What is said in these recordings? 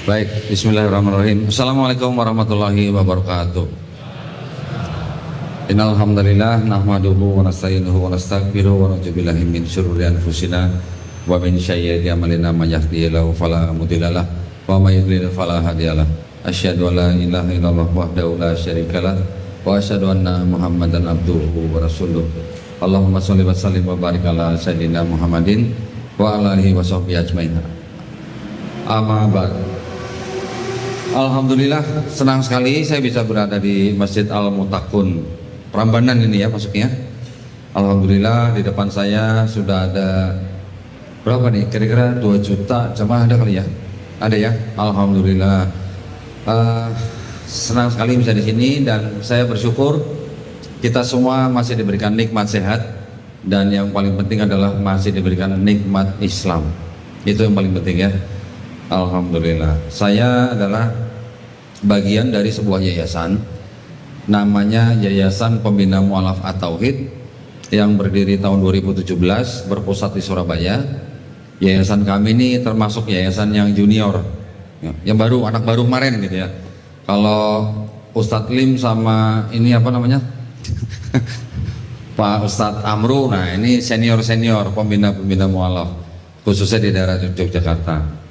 Baik, bismillahirrahmanirrahim. Assalamualaikum warahmatullahi wabarakatuh. Innal hamdalillah nahmaduhu wa nasta'inuhu wa nastaghfiruhu wa na'udzu billahi min syururi anfusina wa min sayyiati a'malina may yahdihillahu fala mudhillalah wa may yudlil fala hadiyalah. Asyhadu an la ilaha illallah wahdahu la syarikalah wa asyhadu anna Muhammadan abduhu wa rasuluh. Allahumma shalli wa sallim wa barik ala sayyidina Muhammadin wa ala alihi wa sahbihi ajmain. Amma ba'd. Alhamdulillah, senang sekali saya bisa berada di Masjid Al-Mutakun Prambanan ini ya masuknya. Alhamdulillah, di depan saya sudah ada berapa nih? Kira-kira 2 juta jamaah ada kali ya? Ada ya? Alhamdulillah. Senang sekali bisa di sini dan saya bersyukur kita semua masih diberikan nikmat sehat dan yang paling penting adalah masih diberikan nikmat Islam. Itu yang paling penting ya. Alhamdulillah. Saya adalah bagian dari sebuah yayasan namanya Yayasan Pembina Mu'alaf At-Tauhid yang berdiri tahun 2017, berpusat di Surabaya. Yayasan kami ini termasuk yayasan yang junior, yang baru, anak baru kemarin gitu ya. Kalau Ustadz Lim sama ini apa namanya Pak Ustadz Amru, nah ini senior-senior pembina-pembina mu'alaf khususnya di daerah Yogyakarta.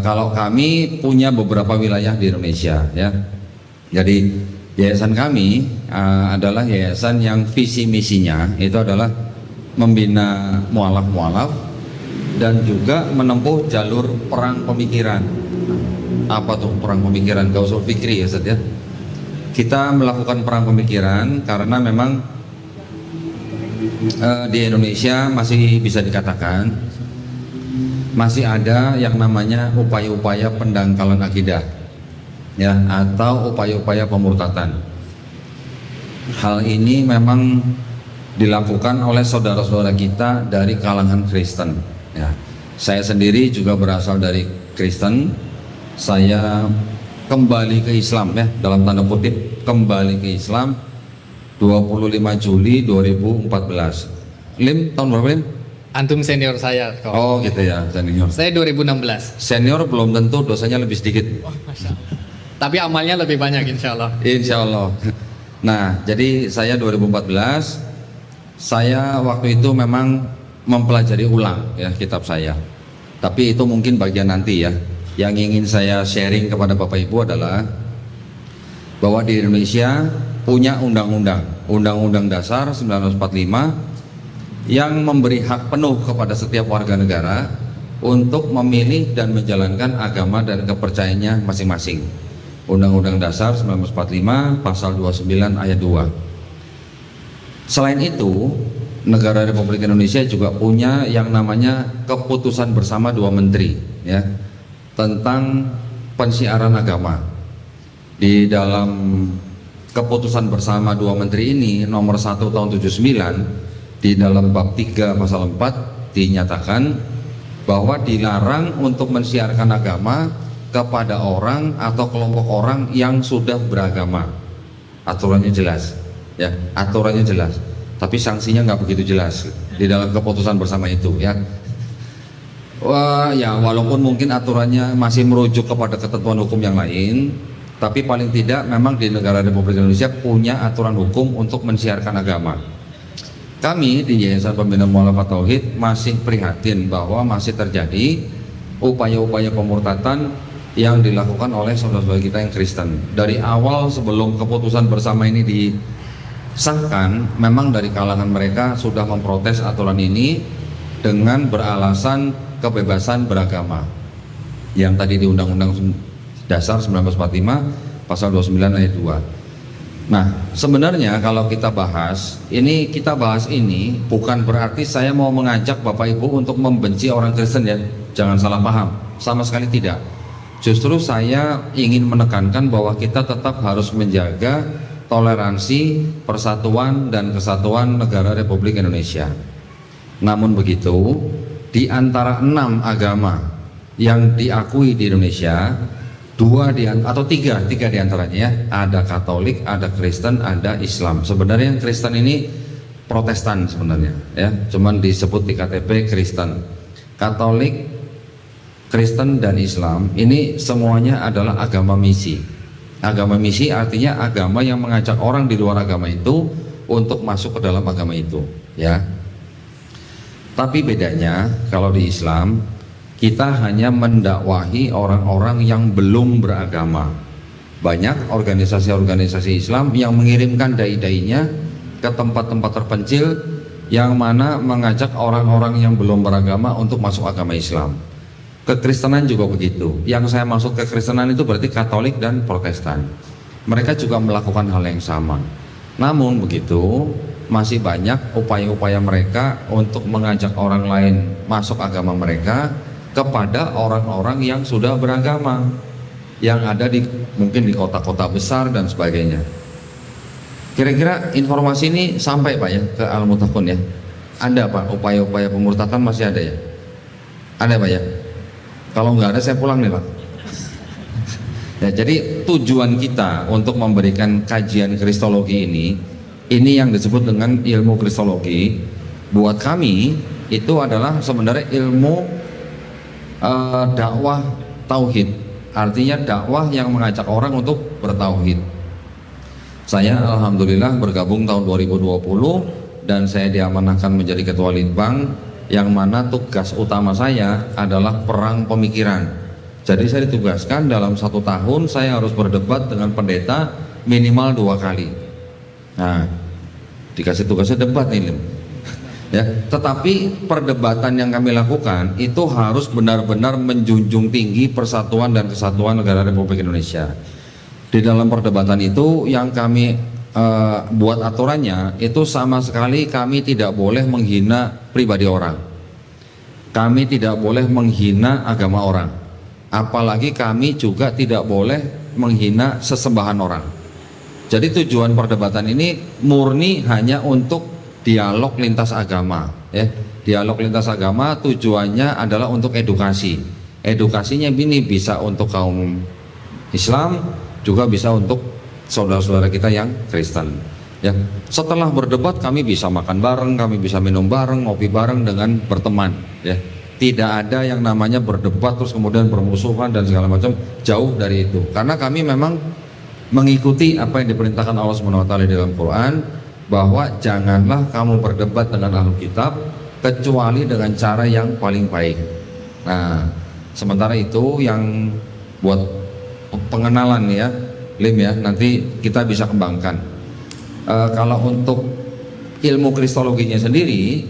Kalau kami punya beberapa wilayah di Indonesia ya. Jadi yayasan kami adalah yayasan yang visi misinya itu adalah membina mu'alaf-mu'alaf dan juga menempuh jalur perang pemikiran. Apa tuh perang pemikiran? Gausul fikri ya Ustaz ya. Kita melakukan perang pemikiran karena memang di Indonesia masih bisa dikatakan masih ada yang namanya upaya-upaya pendangkalan akidah ya, atau upaya-upaya pemurtatan. Hal ini memang dilakukan oleh saudara-saudara kita dari kalangan Kristen ya. Saya sendiri juga berasal dari Kristen. Saya kembali ke Islam ya, dalam tanda kutip kembali ke Islam 25 Juli 2014. Lim, tahun berapa Lim? Antum senior saya kok. Oh gitu ya, senior. Saya 2016. Senior belum tentu dosanya lebih sedikit. Oh, tapi amalnya lebih banyak insya Allah. Insya Allah. Nah, jadi saya 2014, saya waktu itu memang mempelajari ulang ya kitab saya. Tapi itu mungkin bagian nanti ya. Yang ingin saya sharing kepada Bapak Ibu adalah bahwa di Indonesia punya Undang-Undang Dasar 1945 yang memberi hak penuh kepada setiap warga negara untuk memilih dan menjalankan agama dan kepercayaannya masing-masing. Undang-Undang Dasar 1945 pasal 29 ayat 2. Selain itu, negara Republik Indonesia juga punya yang namanya keputusan bersama 2 menteri ya, tentang pensiaran agama. Di dalam keputusan bersama 2 menteri ini nomor 1 tahun 79 di dalam bab 3 pasal 4 dinyatakan bahwa dilarang untuk mensiarkan agama kepada orang atau kelompok orang yang sudah beragama. Aturannya jelas ya, aturannya jelas, tapi sanksinya nggak begitu jelas di dalam keputusan bersama itu ya. Wah ya, walaupun mungkin aturannya masih merujuk kepada ketentuan hukum yang lain, tapi paling tidak memang di negara Republik Indonesia punya aturan hukum untuk mensiarkan agama. Kami di Yayasan Pembina Mu'alaf At-Tauhid masih prihatin bahwa masih terjadi upaya-upaya pemurtatan yang dilakukan oleh saudara-saudara kita yang Kristen. Dari awal sebelum keputusan bersama ini disahkan, memang dari kalangan mereka sudah memprotes aturan ini dengan beralasan kebebasan beragama. Yang tadi di Undang-Undang Dasar 1945 pasal 29 ayat 2. Nah, sebenarnya kalau kita bahas ini bukan berarti saya mau mengajak Bapak Ibu untuk membenci orang Kristen ya, jangan salah paham, sama sekali tidak. Justru saya ingin menekankan bahwa kita tetap harus menjaga toleransi, persatuan dan kesatuan negara Republik Indonesia. Namun begitu, di antara 6 agama yang diakui di Indonesia, tiga diantaranya ya, ada Katolik, ada Kristen, ada Islam. Sebenarnya yang Kristen ini Protestan sebenarnya ya, cuman disebut di KTP Kristen. Katolik Kristen dan Islam ini semuanya adalah agama misi. Agama misi artinya agama yang mengajak orang di luar agama itu untuk masuk ke dalam agama itu, ya. Tapi bedanya kalau di Islam kita hanya mendakwahi orang-orang yang belum beragama. Banyak organisasi-organisasi Islam yang mengirimkan dai-dainya ke tempat-tempat terpencil yang mana mengajak orang-orang yang belum beragama untuk masuk agama Islam. Kekristenan juga begitu. Yang saya maksud kekristenan itu berarti Katolik dan Protestan. Mereka juga melakukan hal yang sama. Namun begitu, masih banyak upaya-upaya mereka untuk mengajak orang lain masuk agama mereka kepada orang-orang yang sudah beragama, yang ada mungkin di kota-kota besar dan sebagainya. Kira-kira informasi ini sampai Pak ya ke Al-Muttaqun ya? Ada Pak, upaya-upaya pemurtadan masih ada ya? Ada Pak ya? Kalau nggak ada saya pulang nih Pak. Ya, jadi tujuan kita untuk memberikan kajian kristologi ini yang disebut dengan ilmu kristologi, buat kami itu adalah sebenarnya ilmu dakwah tauhid. Artinya dakwah yang mengajak orang untuk bertauhid. Saya alhamdulillah bergabung tahun 2020 dan saya diamanahkan menjadi ketua Litbang, yang mana tugas utama saya adalah perang pemikiran. Jadi saya ditugaskan dalam 1 tahun saya harus berdebat dengan pendeta minimal 2 kali. Nah, dikasih tugasnya debat nih, ya. Tetapi perdebatan yang kami lakukan itu harus benar-benar menjunjung tinggi persatuan dan kesatuan negara Republik Indonesia. Di dalam perdebatan itu yang kami buat aturannya itu sama sekali kami tidak boleh menghina pribadi orang. Kami tidak boleh menghina agama orang. Apalagi kami juga tidak boleh menghina sesembahan orang. Jadi tujuan perdebatan ini murni hanya untuk dialog lintas agama, ya. Dialog lintas agama tujuannya adalah untuk edukasi. Edukasinya ini bisa untuk kaum Islam, juga bisa untuk saudara-saudara kita yang Kristen. Ya, setelah berdebat kami bisa makan bareng, kami bisa minum bareng, ngopi bareng dengan berteman. Ya, tidak ada yang namanya berdebat terus kemudian bermusuhan dan segala macam, jauh dari itu. Karena kami memang mengikuti apa yang diperintahkan Allah SWT di dalam Quran, bahwa janganlah kamu berdebat dengan ahli kitab kecuali dengan cara yang paling baik. Nah, sementara itu yang buat pengenalan ya, Lim ya, nanti kita bisa kembangkan. Kalau untuk ilmu kristologinya sendiri,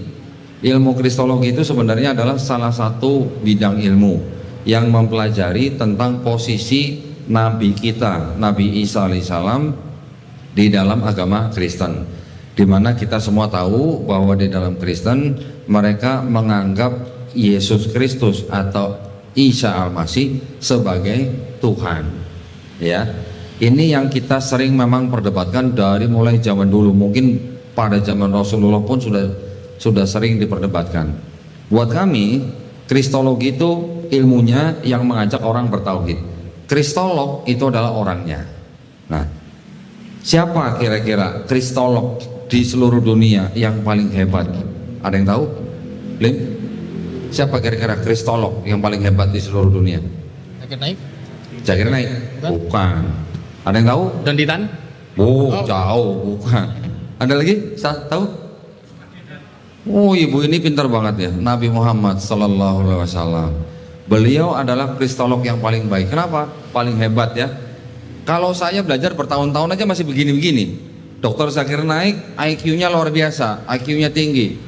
ilmu kristologi itu sebenarnya adalah salah satu bidang ilmu yang mempelajari tentang posisi Nabi kita, Nabi Isa alaihissalam di dalam agama Kristen. Dimana kita semua tahu bahwa di dalam Kristen mereka menganggap Yesus Kristus atau Isa Al-Masih sebagai Tuhan. Ya, ini yang kita sering memang perdebatkan dari mulai zaman dulu. Mungkin pada zaman Rasulullah pun sudah sering diperdebatkan. Buat kami, kristologi itu ilmunya yang mengajak orang bertauhid. Kristolog itu adalah orangnya. Nah, siapa kira-kira kristolog di seluruh dunia yang paling hebat? Ada yang tahu? Lim? Siapa kira-kira kristolog yang paling hebat di seluruh dunia? Zakir Naik? Zakir Naik? Bukan. Ada yang tahu? Don Titan? Jauh, bukan. Ada lagi? Tahu? Oh, ibu ini pintar banget ya. Nabi Muhammad Sallallahu Alaihi Wasallam. Beliau adalah kristolog yang paling baik. Kenapa? Paling hebat ya. Kalau saya belajar bertahun-tahun aja masih begini-begini. Dr. Zakir Naik IQ-nya luar biasa, IQ-nya tinggi.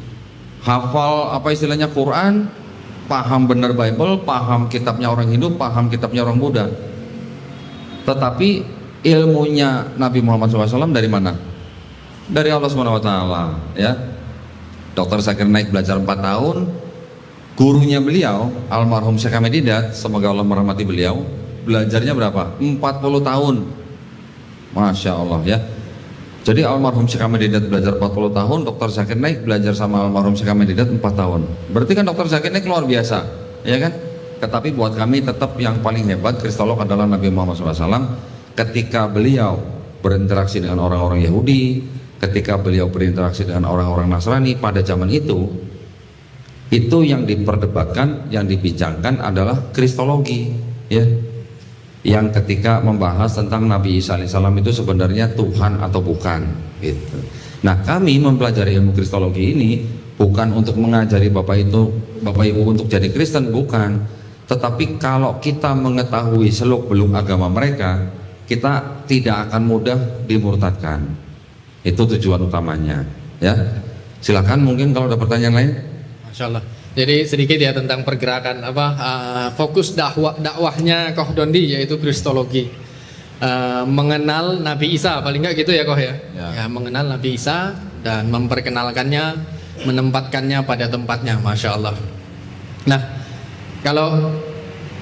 Hafal apa istilahnya Quran, paham benar Bible, paham kitabnya orang Hindu, paham kitabnya orang Buddha. Tetapi ilmunya Nabi Muhammad SAW dari mana? Dari Allah SWT ya. Dr. Zakir Naik belajar 4 tahun. Gurunya beliau, almarhum Syekh Ahmed Didat, semoga Allah merahmati beliau, belajarnya berapa? 40 tahun. Masya Allah ya. Jadi almarhum Syekh Ahmed Didat belajar 40 tahun, Dr. Zakir Naik belajar sama almarhum Syekh Ahmed Didat 4 tahun. Berarti kan Dr. Zakir Naik luar biasa, ya kan? Tetapi buat kami tetap yang paling hebat kristolog adalah Nabi Muhammad SAW. Ketika beliau berinteraksi dengan orang-orang Yahudi, ketika beliau berinteraksi dengan orang-orang Nasrani pada zaman itu, Itu yang diperdebatkan, yang dibincangkan adalah kristologi, ya. Yang ketika membahas tentang Nabi Isa alaihissalam itu sebenarnya Tuhan atau bukan, gitu. Nah, kami mempelajari ilmu kristologi ini bukan untuk mengajari Bapak Ibu untuk jadi Kristen, bukan. Tetapi kalau kita mengetahui seluk-beluk agama mereka, kita tidak akan mudah dimurtadkan. Itu tujuan utamanya, ya. Silakan, mungkin kalau ada pertanyaan lain. Masya Allah. Jadi sedikit ya tentang pergerakan fokus dakwahnya Koh Dondi yaitu kristologi, mengenal Nabi Isa, paling nggak gitu ya Koh ya. Ya, mengenal Nabi Isa dan memperkenalkannya, menempatkannya pada tempatnya, Masya Allah. Nah, kalau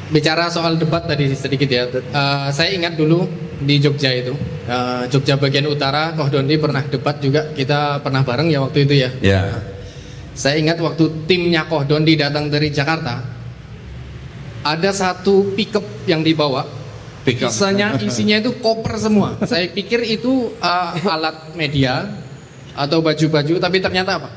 bicara soal debat tadi sedikit ya, saya ingat dulu di Jogja itu, Jogja bagian utara, Koh Dondi pernah debat juga, kita pernah bareng ya waktu itu ya. Ya. Saya ingat waktu timnya Koh Dondi datang dari Jakarta, ada satu pickup yang dibawa, isinya itu koper semua. Saya pikir itu alat media atau baju-baju, tapi ternyata apa?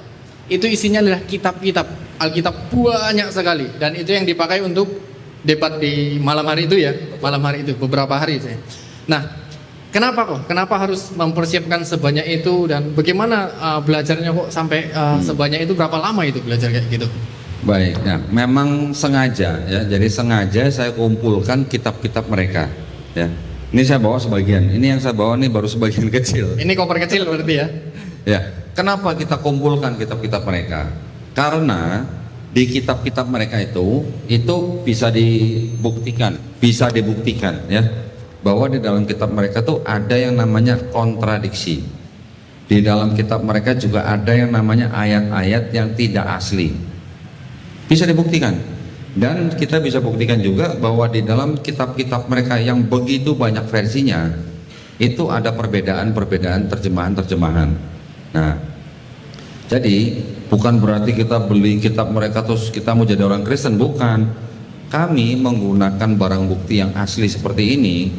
Itu isinya adalah kitab-kitab Alkitab banyak sekali, dan itu yang dipakai untuk debat di malam hari itu ya, beberapa hari saya. Nah, kenapa kok? Kenapa harus mempersiapkan sebanyak itu, dan bagaimana belajarnya kok sampai sebanyak itu, berapa lama itu belajar kayak gitu? Baik, ya, memang sengaja ya. Jadi sengaja saya kumpulkan kitab-kitab mereka. Ya, ini saya bawa sebagian. Ini yang saya bawa nih baru sebagian kecil. Ini koper kecil berarti ya? Ya, kenapa kita kumpulkan kitab-kitab mereka? Karena di kitab-kitab mereka itu bisa dibuktikan ya, bahwa di dalam kitab mereka tuh ada yang namanya kontradiksi. Di dalam kitab mereka juga ada yang namanya ayat-ayat yang tidak asli. Bisa dibuktikan. Dan kita bisa buktikan juga bahwa di dalam kitab-kitab mereka yang begitu banyak versinya, itu ada perbedaan terjemahan. Nah, jadi bukan berarti kita beli kitab mereka terus kita mau jadi orang Kristen, bukan. Kami menggunakan barang bukti yang asli seperti ini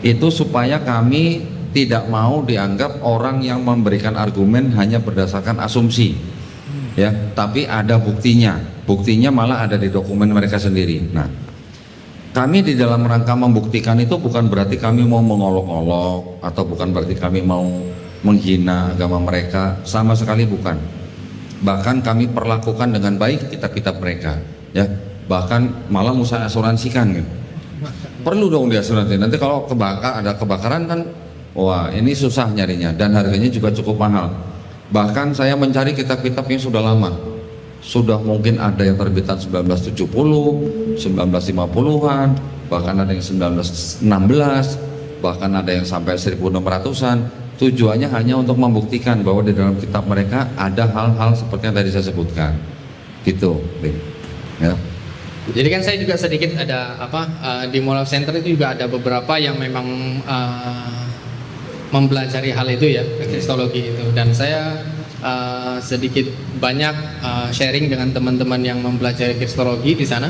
itu supaya kami tidak mau dianggap orang yang memberikan argumen hanya berdasarkan asumsi, ya, tapi ada buktinya malah ada di dokumen mereka sendiri. Nah, kami di dalam rangka membuktikan itu bukan berarti kami mau mengolok-olok atau bukan berarti kami mau menghina agama mereka, sama sekali bukan. Bahkan kami perlakukan dengan baik kitab-kitab mereka, ya, bahkan malah mau saya asuransikan gitu. Perlu dong diasuransi. Nanti kalau ada kebakaran kan, wah ini susah nyarinya dan harganya juga cukup mahal. Bahkan saya mencari kitab-kitab yang sudah lama, sudah mungkin ada yang terbitan 1970, 1950-an, bahkan ada yang 1916, bahkan ada yang sampai 1600-an. Tujuannya hanya untuk membuktikan bahwa di dalam kitab mereka ada hal-hal seperti yang tadi saya sebutkan, gitu, ya. Jadi kan saya juga sedikit ada di Mall of Center itu juga ada beberapa yang memang mempelajari hal itu ya, kristologi itu, dan saya sedikit banyak sharing dengan teman-teman yang mempelajari kristologi di sana,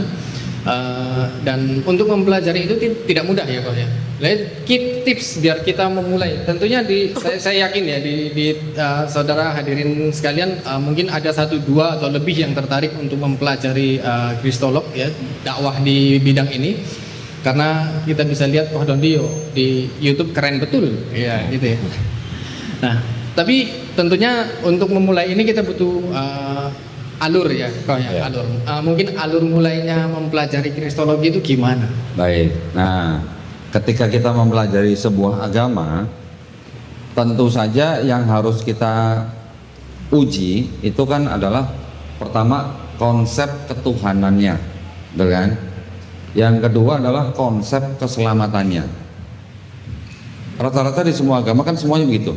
dan untuk mempelajari itu tidak mudah ya Pak ya. Keep tips biar kita memulai. Tentunya saya yakin ya di saudara hadirin sekalian mungkin ada 1, 2 atau lebih yang tertarik untuk mempelajari kristolog ya, dakwah di bidang ini. Karena kita bisa lihat Koh Dondi di YouTube keren betul ya gitu ya. Nah, tapi tentunya untuk memulai ini kita butuh alur ya, alur. Mungkin alur mulainya mempelajari kristologi itu gimana? Baik. Nah, ketika kita mempelajari sebuah agama, tentu saja yang harus kita uji itu kan adalah pertama konsep ketuhanannya, betul kan? Yang kedua adalah konsep keselamatannya. Rata-rata di semua agama kan semuanya begitu.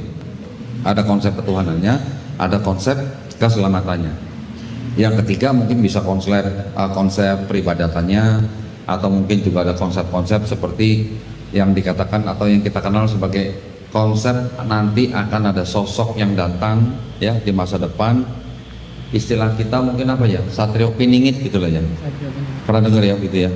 Ada konsep ketuhanannya, ada konsep keselamatannya. Yang ketiga mungkin bisa konsep peribadatannya, atau mungkin juga ada konsep-konsep seperti yang dikatakan atau yang kita kenal sebagai konsep nanti akan ada sosok yang datang ya di masa depan. Istilah kita mungkin apa ya, Satrio Piningit gitu lah ya. Pernah dengar ya gitu ya.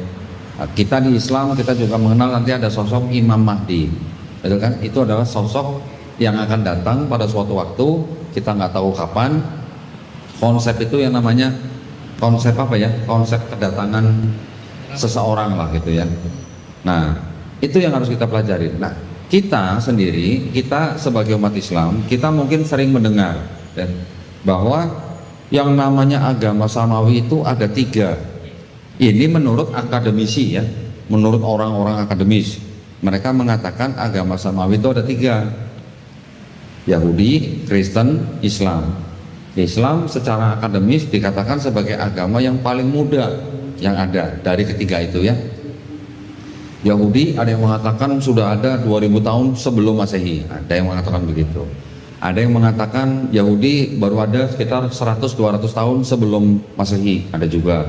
Kita di Islam kita juga mengenal nanti ada sosok Imam Mahdi, betul kan? Itu adalah sosok yang akan datang pada suatu waktu, kita nggak tahu kapan. Konsep itu yang namanya konsep apa ya? Konsep kedatangan seseorang lah gitu ya. Nah, itu yang harus kita pelajari. Nah, kita sendiri, kita sebagai umat Islam, kita mungkin sering mendengar ya, bahwa yang namanya agama samawi itu ada 3. Ini menurut akademisi ya, menurut orang-orang akademis. Mereka mengatakan agama samawi itu ada 3. Yahudi, Kristen, Islam. Islam secara akademis dikatakan sebagai agama yang paling muda yang ada dari ketiga itu ya. Yahudi ada yang mengatakan sudah ada 2000 tahun sebelum Masehi, ada yang mengatakan begitu. Ada yang mengatakan Yahudi baru ada sekitar 100-200 tahun sebelum Masehi, ada juga.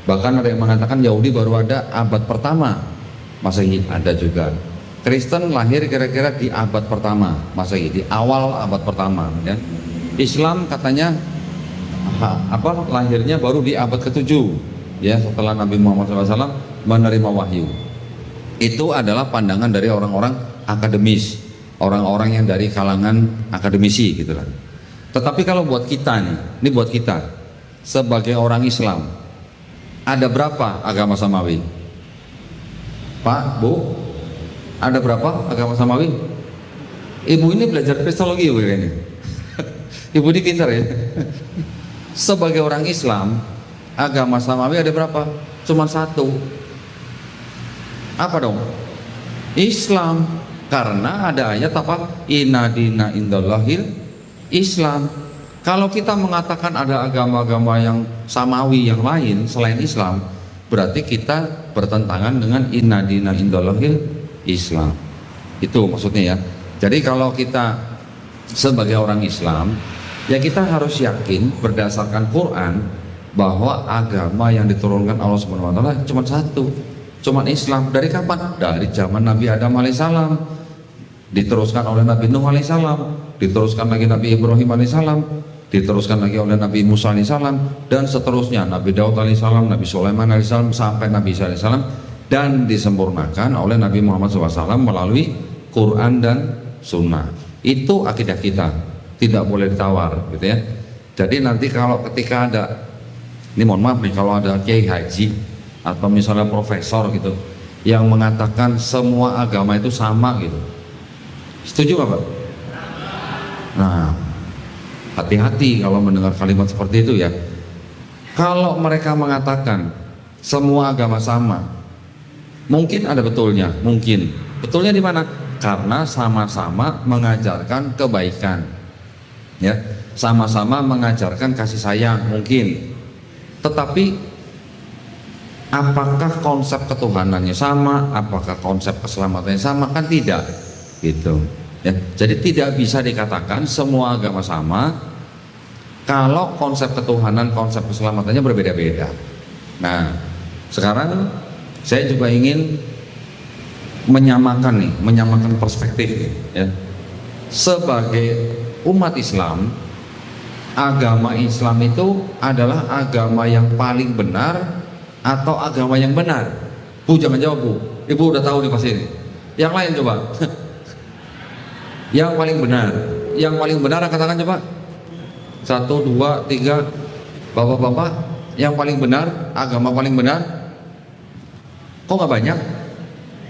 Bahkan ada yang mengatakan Yahudi baru ada abad pertama Masehi, ada juga. Kristen lahir kira-kira di abad pertama Masehi, di awal abad pertama ya. Islam katanya lahirnya baru di abad ke-7 ya, setelah Nabi Muhammad SAW menerima wahyu. Itu adalah pandangan dari orang-orang akademis, orang-orang yang dari kalangan akademisi gitu kan. Tetapi kalau buat kita nih, ini buat kita sebagai orang Islam, ada berapa agama samawi? Pak, Bu, ada berapa agama samawi? Ibu ini belajar kristologi Bu ini. Ibu ini pintar ya. Sebagai orang Islam, agama samawi ada berapa? Cuma 1. Apa dong? Islam. Karena ada ayat apa? Inna dina indallahil Islam. Kalau kita mengatakan ada agama-agama yang samawi yang lain selain Islam, berarti kita bertentangan dengan inna dina indallahil Islam. Itu maksudnya ya. Jadi kalau kita sebagai orang Islam, ya kita harus yakin berdasarkan Quran bahwa agama yang diturunkan Allah Subhanahu wa taala cuma 1, cuma Islam. Dari kapan? Dari zaman Nabi Adam alaihissalam, diteruskan oleh Nabi Nuh alaihissalam, diteruskan lagi Nabi Ibrahim alaihissalam, diteruskan lagi oleh Nabi Musa alaihissalam, dan seterusnya Nabi Daud alaihissalam, Nabi Sulaiman alaihissalam, sampai Nabi Isa alaihissalam, dan disempurnakan oleh Nabi Muhammad SAW melalui Quran dan Sunnah. Itu akidah kita, tidak boleh ditawar gitu ya. Jadi nanti kalau ketika ada, ini mohon maaf nih, kalau ada kiai haji atau misalnya profesor gitu yang mengatakan semua agama itu sama gitu, setuju nggak Pak? Nah, hati-hati kalau mendengar kalimat seperti itu ya. Kalau mereka mengatakan semua agama sama, mungkin ada betulnya, mungkin betulnya di mana? Karena sama-sama mengajarkan kebaikan ya, sama-sama mengajarkan kasih sayang mungkin. Tetapi apakah konsep ketuhanannya sama, apakah konsep keselamatannya sama? Kan tidak gitu ya. Jadi tidak bisa dikatakan semua agama sama kalau konsep ketuhanan, konsep keselamatannya berbeda-beda. Nah, sekarang saya juga ingin menyamakan perspektif ya. Sebagai umat Islam, agama Islam itu adalah agama yang paling benar atau agama yang benar? Bu, jangan jawab Bu, Ibu udah tahu nih pasti ini. Yang lain coba. Yang paling benar, yang paling benar katakan coba. 1, 2, 3, bapak-bapak, yang paling benar, agama paling benar. Kok nggak banyak?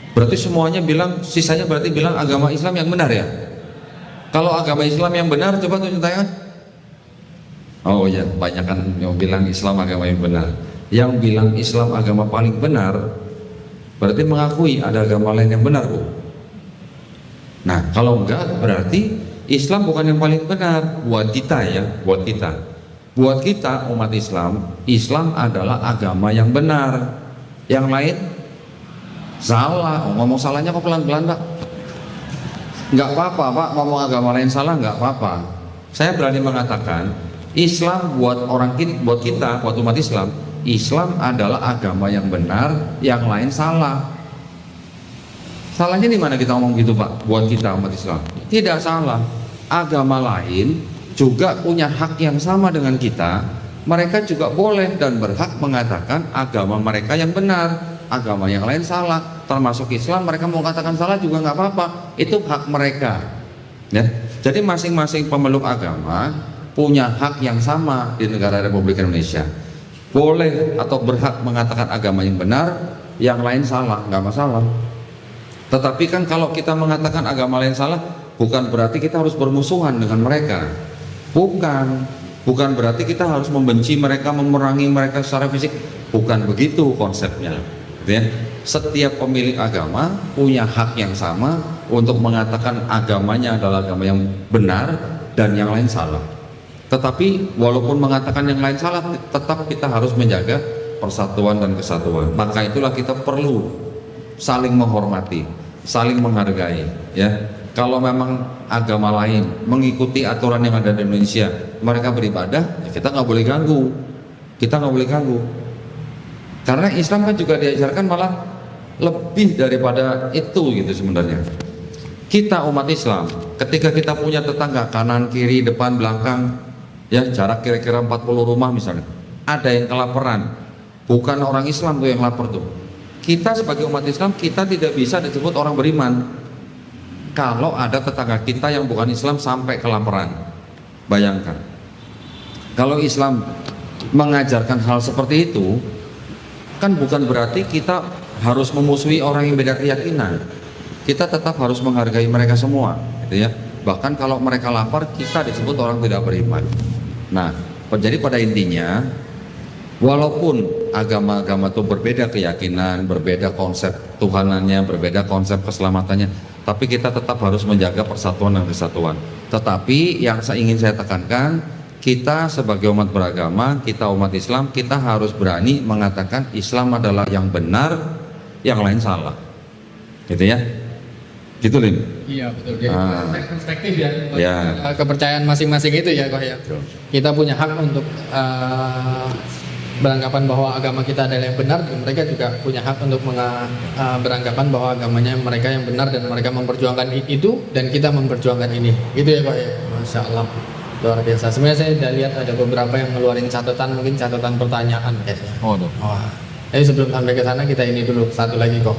Berarti semuanya bilang, sisanya berarti bilang agama Islam yang benar ya? Kalau agama Islam yang benar, coba tunjuk tangan. Oh ya, banyak kan yang bilang Islam agama yang benar. Yang bilang Islam agama paling benar, berarti mengakui ada agama lain yang benar Bu. Nah, kalau enggak, berarti Islam bukan yang paling benar buat kita ya, buat kita. Buat kita umat Islam, Islam adalah agama yang benar. Yang lain salah. Ngomong salahnya kok pelan-pelan Pak? Nggak apa-apa Pak, ngomong agama lain salah nggak apa-apa. Saya berani mengatakan Islam buat buat kita, buat umat Islam, Islam adalah agama yang benar, yang lain salah. Salahnya di mana kita ngomong gitu Pak? Buat kita umat Islam tidak salah. Agama lain juga punya hak yang sama dengan kita. Mereka juga boleh dan berhak mengatakan agama mereka yang benar, agama yang lain salah. Termasuk Islam, mereka mau katakan salah juga nggak apa-apa. Itu hak mereka ya. Jadi masing-masing pemeluk agama punya hak yang sama di negara Republik Indonesia. boleh atau berhak mengatakan agama yang benar, yang lain salah, nggak masalah. Tetapi kan kalau kita mengatakan agama lain salah, bukan berarti kita harus bermusuhan dengan mereka. Bukan berarti kita harus membenci mereka, memerangi mereka secara fisik. Bukan begitu konsepnya, gitu ya. Setiap pemilik agama punya hak yang sama untuk mengatakan agamanya adalah agama yang benar dan yang lain salah. Tetapi walaupun mengatakan yang lain salah, tetap kita harus menjaga persatuan dan kesatuan. Maka itulah kita perlu saling menghormati, saling menghargai, ya. Kalau memang agama lain mengikuti aturan yang ada di Indonesia, mereka beribadah, ya kita nggak boleh ganggu, karena Islam kan juga diajarkan malah lebih daripada itu gitu sebenarnya. Kita umat Islam, ketika kita punya tetangga kanan, kiri, depan, belakang, ya jarak kira-kira 40 rumah misalnya, ada yang kelaparan, bukan orang Islam tuh yang lapar tuh. Kita sebagai umat Islam, kita tidak bisa disebut orang beriman kalau ada tetangga kita yang bukan Islam sampai kelaparan. Bayangkan, kalau Islam mengajarkan hal seperti itu, kan bukan berarti kita harus memusuhi orang yang beda keyakinan. Kita tetap harus menghargai mereka semua, gitu ya. Bahkan kalau mereka lapar, kita disebut orang tidak beriman. Nah, jadi pada intinya, walaupun agama-agama itu berbeda keyakinan, berbeda konsep Tuhanannya, berbeda konsep keselamatannya, tapi kita tetap harus menjaga persatuan dan kesatuan. Tetapi yang ingin saya tekankan, kita sebagai umat beragama, kita umat Islam, kita harus berani mengatakan Islam adalah yang benar, yang lain salah, gitu ya. Gitu, Lim? Iya, betul. Jadi perspektif ya, Ya. kepercayaan masing-masing itu ya, kok ya. Kita punya hak untuk beranggapan bahwa agama kita adalah yang benar, dan mereka juga punya hak untuk beranggapan bahwa agamanya mereka yang benar, dan mereka memperjuangkan itu dan kita memperjuangkan ini. Gitu ya, kok ya. Masya Allah, luar biasa. Sebenarnya saya udah lihat ada beberapa yang ngeluarin catatan, mungkin catatan pertanyaan kayaknya. Oh, tuh. Wah. Jadi sebelum sampai ke sana, kita ini dulu satu lagi kok.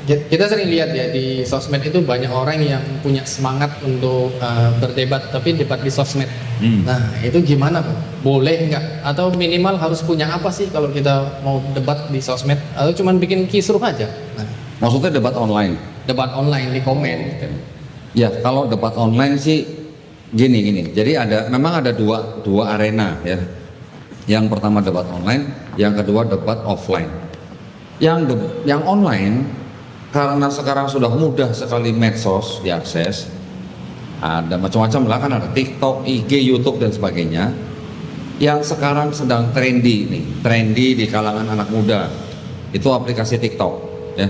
Kita sering lihat ya di sosmed itu banyak orang yang punya semangat untuk berdebat, tapi debat di sosmed. Nah, itu gimana, Pak? Boleh nggak? Atau minimal harus punya apa sih kalau kita mau debat di sosmed? Atau cuman bikin kisruh aja? Nah, Maksudnya debat online? debat online di komen. Ya, kalau debat online sih gini. Jadi memang ada dua arena ya. Yang pertama debat online, yang kedua debat offline. Yang online, karena sekarang sudah mudah sekali medsos diakses, ada macam-macam lah, kan ada TikTok, IG, YouTube dan sebagainya. Yang sekarang sedang trendy di kalangan anak muda, itu aplikasi TikTok ya.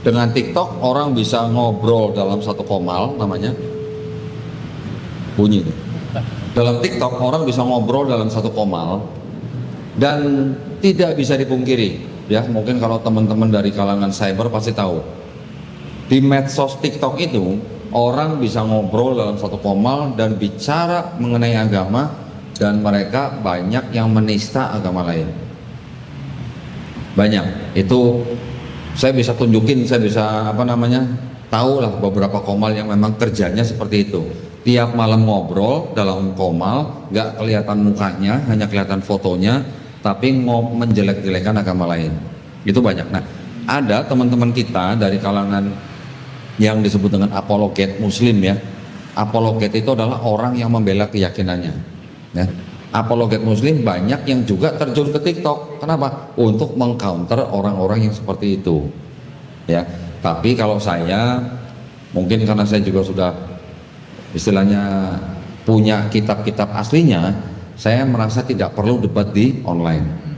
Dengan TikTok orang bisa ngobrol dalam satu komal, namanya bunyi itu. Dalam TikTok orang bisa ngobrol dalam satu komal, dan tidak bisa dipungkiri ya, mungkin kalau teman-teman dari kalangan cyber pasti tahu, di medsos TikTok itu orang bisa ngobrol dalam satu komal dan bicara mengenai agama, dan mereka banyak yang menista agama lain. Banyak. Itu saya bisa tunjukin, saya bisa tahu lah beberapa komal yang memang kerjanya seperti itu. Tiap malam ngobrol dalam komal, nggak kelihatan mukanya, hanya kelihatan fotonya, tapi menjelek-jelekan agama lain. Itu banyak. Nah, ada teman-teman kita dari kalangan yang disebut dengan apologet muslim ya. Apologet itu adalah orang yang membela keyakinannya ya. Apologet muslim banyak yang juga terjun ke TikTok. Kenapa? Untuk mengcounter orang-orang yang seperti itu ya. Tapi kalau saya, mungkin karena saya juga sudah istilahnya punya kitab-kitab aslinya, saya merasa tidak perlu debat di online.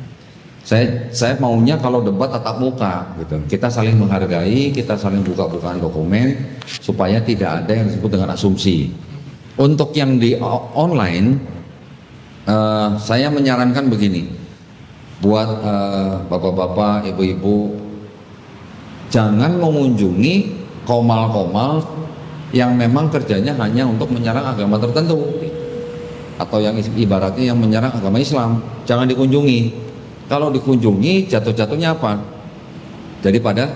Saya maunya kalau debat tatap muka gitu. Kita saling menghargai, kita saling buka-bukaan dokumen supaya tidak ada yang disebut dengan asumsi. Untuk yang di online, saya menyarankan begini, buat bapak-bapak, ibu-ibu, jangan mengunjungi komal-komal yang memang kerjanya hanya untuk menyerang agama tertentu, atau yang ibaratnya yang menyerang agama Islam. Jangan dikunjungi. Kalau dikunjungi, jatuh-jatuhnya apa? Jadi pada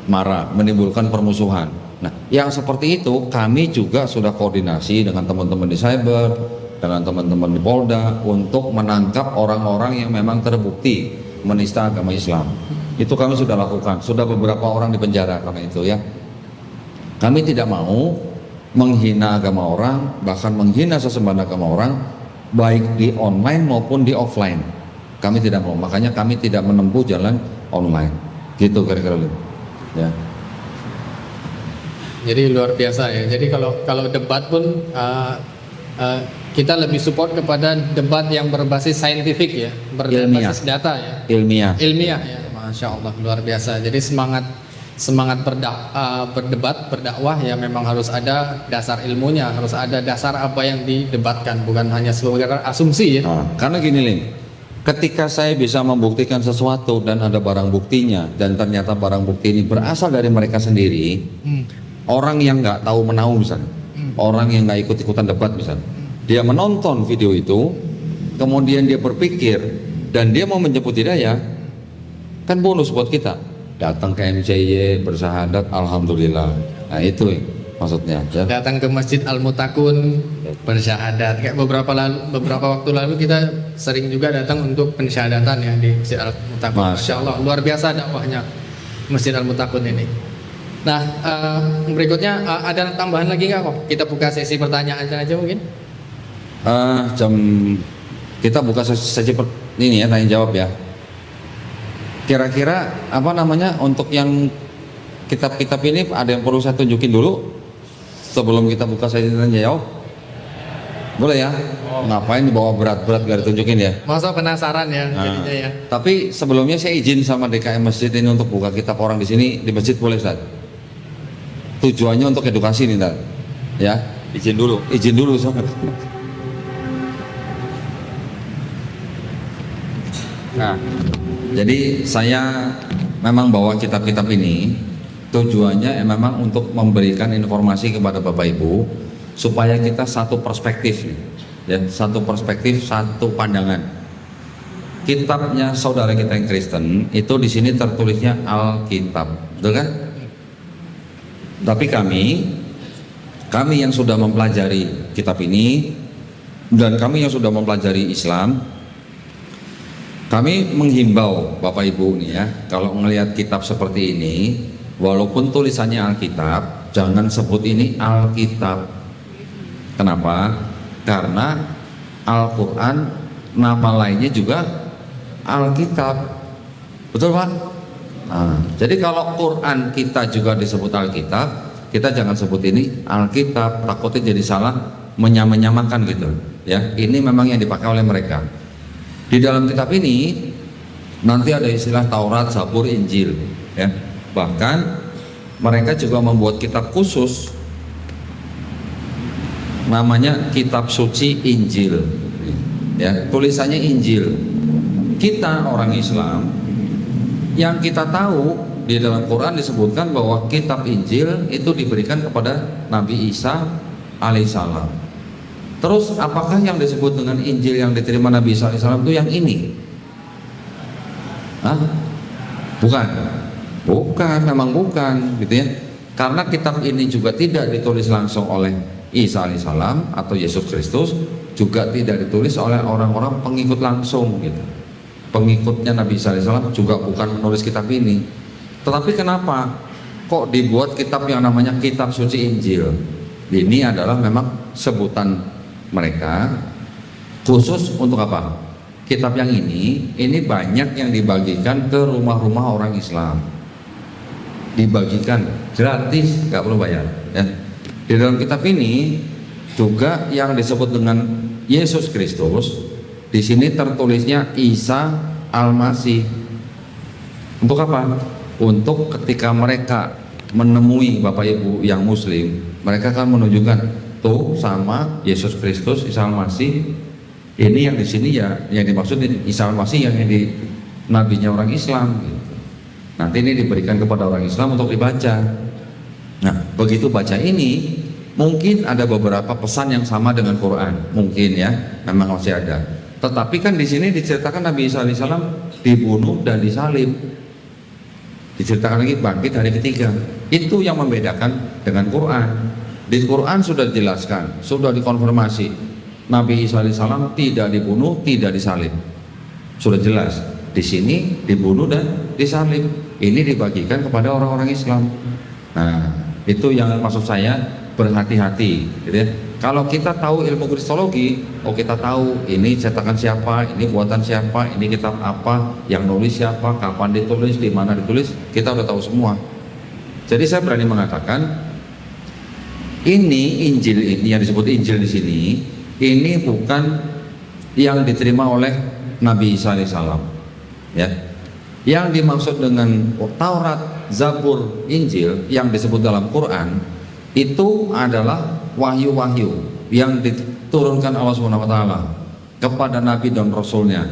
marah, menimbulkan permusuhan. Nah, yang seperti itu kami juga sudah koordinasi dengan teman-teman di cyber, dengan teman-teman di Polda untuk menangkap orang-orang yang memang terbukti menista agama Islam. Itu kami sudah lakukan, sudah beberapa orang dipenjara karena itu ya. Kami tidak mau menghina agama orang, bahkan menghina sesembahan agama orang, baik di online maupun di offline. Kami tidak mau, makanya kami tidak menempuh jalan online. Gitu kira-kira. Ya. Jadi luar biasa ya. Jadi kalau debat pun kita lebih support kepada debat yang berbasis saintifik ya, berbasis data ya. Ilmiah ya. Masya Allah, luar biasa. Jadi semangat berdebat, berdakwah ya memang harus ada dasar ilmunya, harus ada dasar apa yang didebatkan, bukan hanya sebagai asumsi ya. Karena gini Lim, ketika saya bisa membuktikan sesuatu dan ada barang buktinya, dan ternyata barang bukti ini berasal dari mereka sendiri, orang yang nggak tahu menahu misalnya, orang yang nggak ikut-ikutan debat misalnya, dia menonton video itu, kemudian dia berpikir dan dia mau menjemput hidayah, kan bonus buat kita. Datang ke MCY bersyahadat, alhamdulillah. Nah itu maksudnya. Datang ke Masjid Al-Mutakun bersyahadat. Kayak beberapa waktu lalu kita sering juga datang untuk pensyahadatan ya di Masjid Al-Mutakun. Masya Allah, luar biasa dakwahnya Masjid Al-Mutakun ini. Nah, berikutnya ada tambahan lagi nggak kok? Kita buka sesi pertanyaan aja mungkin. Kita buka sesi ini ya, tanya jawab ya. Kira-kira apa namanya untuk yang kitab-kitab ini ada yang perlu saya tunjukin dulu sebelum kita buka sesi tanya jawab? Boleh ya? Ngapain dibawa berat-berat gak ditunjukin ya? Masa penasaran ya jadinya ya. Tapi sebelumnya saya izin sama DKM Masjid ini untuk buka kitab orang di sini di masjid, boleh Ustaz? Tujuannya untuk edukasi nih Ustaz. Ya, izin dulu Ustaz. Nah, jadi saya memang bawa kitab-kitab ini tujuannya memang untuk memberikan informasi kepada Bapak Ibu supaya kita satu perspektif nih, ya, satu perspektif, satu pandangan. Kitabnya saudara kita yang Kristen itu di sini tertulisnya Alkitab, betul kan? Tapi kami yang sudah mempelajari kitab ini dan kami yang sudah mempelajari Islam, kami menghimbau Bapak Ibu nih ya, kalau melihat kitab seperti ini, walaupun tulisannya Alkitab, jangan sebut ini Alkitab. Kenapa? Karena Al-Quran nama lainnya juga Alkitab. Betul Pak? Nah, jadi kalau Quran kita juga disebut Alkitab, kita jangan sebut ini Alkitab, takutnya jadi salah menyamakan gitu. Ya, ini memang yang dipakai oleh mereka. Di dalam kitab ini nanti ada istilah Taurat, Zabur, Injil, ya. Bahkan mereka juga membuat kitab khusus namanya Kitab Suci Injil. Ya, tulisannya Injil. Kita orang Islam yang kita tahu di dalam Quran disebutkan bahwa kitab Injil itu diberikan kepada Nabi Isa alaihissalam. Terus apakah yang disebut dengan Injil yang diterima Nabi Isa alaihissalam itu yang ini? Hah? Bukan, memang bukan, gitu ya. Karena kitab ini juga tidak ditulis langsung oleh Isa alaihissalam atau Yesus Kristus, juga tidak ditulis oleh orang-orang pengikut langsung, gitu. Pengikutnya Nabi Isa alaihissalam juga bukan menulis kitab ini. Tetapi kenapa kok dibuat kitab yang namanya Kitab Suci Injil? Ini adalah memang sebutan mereka khusus untuk apa? Kitab yang ini banyak yang dibagikan ke rumah-rumah orang Islam, dibagikan gratis, nggak perlu bayar ya. Di dalam kitab ini juga yang disebut dengan Yesus Kristus, di sini tertulisnya Isa Al-Masih. Untuk apa? Untuk ketika mereka menemui Bapak Ibu yang Muslim, mereka akan menunjukkan tuh sama Yesus Kristus, Isa Al-Masih. Ini yang di sini ya, yang dimaksud Isa Al-Masih yang di nabinya orang Islam. Gitu. Nanti ini diberikan kepada orang Islam untuk dibaca. Nah, begitu baca ini, mungkin ada beberapa pesan yang sama dengan Quran, mungkin ya, memang masih ada. Tetapi kan di sini diceritakan Nabi Isa alaihissalam dibunuh dan disalib. Diceritakan lagi bangkit hari ketiga. Itu yang membedakan dengan Quran. Di Quran sudah dijelaskan, sudah dikonfirmasi. Nabi Isa alaihissalam tidak dibunuh, tidak disalib. Sudah jelas di sini dibunuh dan disalib. Ini dibagikan kepada orang-orang Islam. Nah, itu yang maksud saya berhati-hati, gitu ya. Kalau kita tahu ilmu kristologi, oh kita tahu ini cetakan siapa, ini buatan siapa, ini kitab apa, yang nulis siapa, kapan ditulis, di mana ditulis, kita udah tahu semua. Jadi saya berani mengatakan ini Injil ini yang disebut Injil di sini, ini bukan yang diterima oleh Nabi Isa alaihissalam, ya. Yang dimaksud dengan Taurat, Zabur, Injil yang disebut dalam Quran itu adalah wahyu-wahyu yang diturunkan Allah SWT kepada Nabi dan Rasulnya